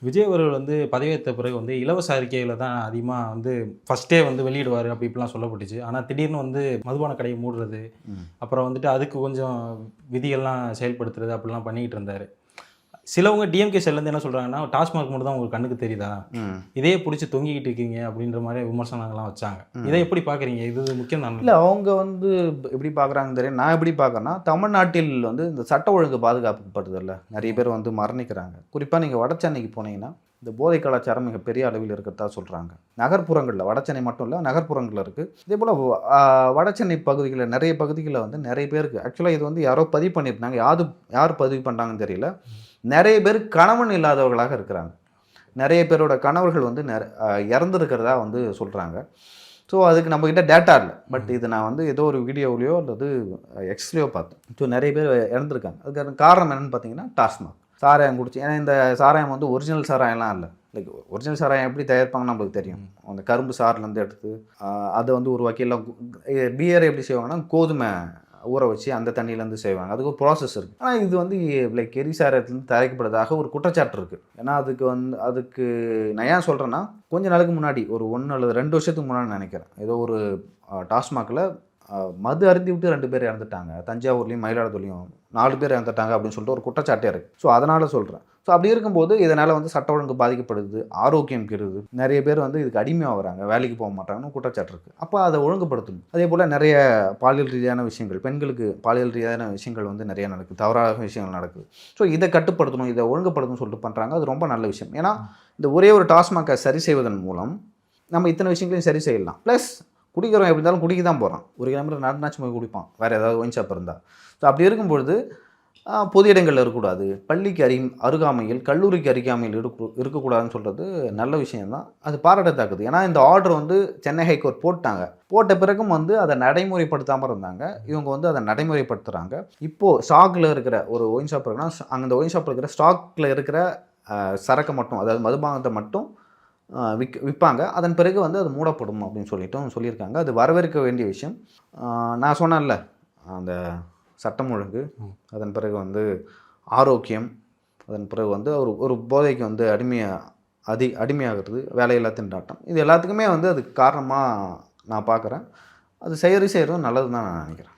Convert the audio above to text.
விஜய் அவர்கள் வந்து பதவியேற்ற பிறகு வந்து இலவச அறிக்கைகளை தான் அதிகமாக வந்து ஃபஸ்ட்டே வந்து வெளியிடுவார் அப்படி இப்படிலாம் சொல்லப்பட்டுச்சு. ஆனால் திடீர்னு வந்து மதுபான கடையை மூடுறது, அப்புறம் வந்துட்டு அதுக்கு கொஞ்சம் விதிகள்லாம் செயல்படுத்துறது அப்படிலாம் பண்ணிக்கிட்டு இருந்தார். சிலவங்க டிஎம்கே சைட்லேருந்து என்ன சொல்கிறாங்கன்னா, டாஸ்மாக் மட்டும் தான் உங்களுக்கு கண்ணுக்கு தெரியுதா? இதே பிடிச்சி தொங்கிக்கிட்டு இருக்கீங்க அப்படின்ற மாதிரி விமர்சனங்கள்லாம் வச்சாங்க. இதை எப்படி பார்க்குறீங்க? இது முக்கியம் தான். இல்லை, அவங்க வந்து எப்படி பார்க்குறாங்கன்னு தெரியும். நான் எப்படி பார்க்குறேன்னா, தமிழ்நாட்டில் வந்து இந்த சட்ட ஒழுங்கு பாதுகாக்கப்படுதில்ல, நிறைய பேர் வந்து மரணிக்கிறாங்க. குறிப்பாக நீங்கள் வட சென்னைக்கு போனீங்கன்னா, இந்த போதை கலாச்சாரம் மிகப்பெரிய அளவில் இருக்கிறதா சொல்கிறாங்க. நகர்ப்புறங்களில், வட சென்னை மட்டும் இல்லை, நகர்ப்புறங்களில் இருக்குது. இதே போல் வட சென்னை பகுதிகளில் நிறைய பகுதிகளில் வந்து நிறைய பேருக்கு ஆக்சுவலாக இது வந்து யாரோ பதிவு பண்ணியிருந்தாங்க. யார் பதிவு பண்ணுறாங்கன்னு தெரியல. நிறைய பேர் கணவன் இல்லாதவர்களாக இருக்கிறாங்க. நிறைய பேரோட கணவர்கள் வந்து இறந்துருக்கிறதா வந்து சொல்கிறாங்க. ஸோ அதுக்கு நம்மக்கிட்ட டேட்டா இல்லை. பட் இது நான் வந்து ஏதோ ஒரு வீடியோவிலையோ அல்லது எக்ஸ்லேயோ பார்த்தேன். ஸோ நிறைய பேர் இறந்துருக்காங்க. அதுக்கான காரணம் என்னென்னு பார்த்தீங்கன்னா டாஸ்மாக் சாராயம் குடிச்சு. ஏன்னா இந்த சாராயம் வந்து ஒரிஜினல் சாராயம்லாம் இல்லை. லைக் ஒரிஜினல் சாராயம் எப்படி தயாரிப்பாங்கன்னு நம்மளுக்கு தெரியும். அந்த கரும்பு சாறுலேருந்து எடுத்து அதை வந்து ஒரு வகையில் பியரை எப்படி செய்வாங்கன்னா கோதுமை ஊற வச்சு அந்த தண்ணியிலேருந்து செய்வாங்க. அதுக்கு ஒரு ப்ராசஸ் இருக்குது. ஆனால் இது வந்து லைக் எரிசாரத்துலேருந்து தயாரிக்கப்படுறதாக ஒரு குற்றச்சாட்டு இருக்குது. ஏன்னா அதுக்கு நான் ஏன் சொல்கிறேன்னா, கொஞ்ச நாளுக்கு முன்னாடி ஒரு 1 அல்லது 2 வருஷத்துக்கு முன்னாடி நினைக்கிறேன், ஏதோ ஒரு டாஸ்மாகில் மது அருந்தி விட்டு 2 பேர் இறந்துட்டாங்க. தஞ்சாவூர்லேயும் மயிலாடுதுறையும் 4 பேர் இறந்துட்டாங்க அப்படின்னு சொல்லிட்டு ஒரு குற்றச்சாட்டே இருக்குது. ஸோ அதனால் சொல்கிறேன். ஸோ அப்படி இருக்கும்போது இதனால் வந்து சட்ட ஒழுங்கு பாதிக்கப்படுது, ஆரோக்கியம் கெடுது, நிறைய பேர் வந்து இதுக்கு அடிமையாக வராங்க, வேலைக்கு போக மாட்டாங்கன்னு குற்றச்சாட்டு இருக்குது. அப்போ அதை ஒழுங்குபடுத்தணும். அதே போல் நிறைய பாலியல் ரீதியான விஷயங்கள், பெண்களுக்கு பாலியல் ரீதியான விஷயங்கள் வந்து நிறைய நடக்குது, தவறான விஷயங்கள் நடக்குது. ஸோ இதை கட்டுப்படுத்தணும், இதை ஒழுங்குபடுத்தணும்னு சொல்லிட்டு பண்ணுறாங்க. அது ரொம்ப நல்ல விஷயம். ஏன்னா இந்த ஒரே ஒரு டாஸ்மாகை சரி செய்வதன் மூலம் நம்ம இத்தனை விஷயங்களையும் சரி செய்யலாம். ப்ளஸ் குடிக்கிறவன் எப்படி இருந்தாலும் குடிக்க தான் போகிறான். 1 கிலோமீட்டர் நடந்தாச்சும் போய் குடிப்பான், வேறு ஏதாவது ஒயின் ஷாப் இருந்தால். ஸோ அப்படி இருக்கும்பொழுது பொது இடங்களில் இருக்கக்கூடாது, பள்ளிக்கு அருகாமையில், கல்லூரிக்கு அருகாமையில் இருக்கக்கூடாதுன்னு சொல்கிறது நல்ல விஷயம்தான். அது பாராட்டத்தக்கது. ஏன்னா இந்த ஆர்டர் வந்து சென்னை ஹைகோர்ட் போட்டாங்க. போட்ட பிறகும் வந்து அதை நடைமுறைப்படுத்தாமல் இருந்தாங்க. இவங்க வந்து அதை நடைமுறைப்படுத்துகிறாங்க. இப்போது ஸ்டாக்கில் இருக்கிற ஒரு ஒயின் ஷாப் இருக்குன்னா, அந்த ஒயின் ஷாப்பில் இருக்கிற ஸ்டாக்கில் இருக்கிற சரக்கை மட்டும், அதாவது மதுபானத்தை மட்டும் விற்பாங்க. அதன் பிறகு வந்து அது மூடப்படும் அப்படின்னு சொல்லியிருக்காங்க. அது வரவேற்க வேண்டிய விஷயம். நான் சொன்னேன்ல, அந்த சட்டம் ஒழுங்கு, அதன் பிறகு வந்து ஆரோக்கியம், அதன் பிறகு வந்து ஒரு போதைக்கு வந்து அடிமையாகிறது, வேலையில்லா திண்டாட்டம், இது எல்லாத்துக்குமே வந்து அதுக்கு காரணமாக நான் பார்க்குறேன். அது செய்கிறது நல்லது தான் நான் நினைக்கிறேன்.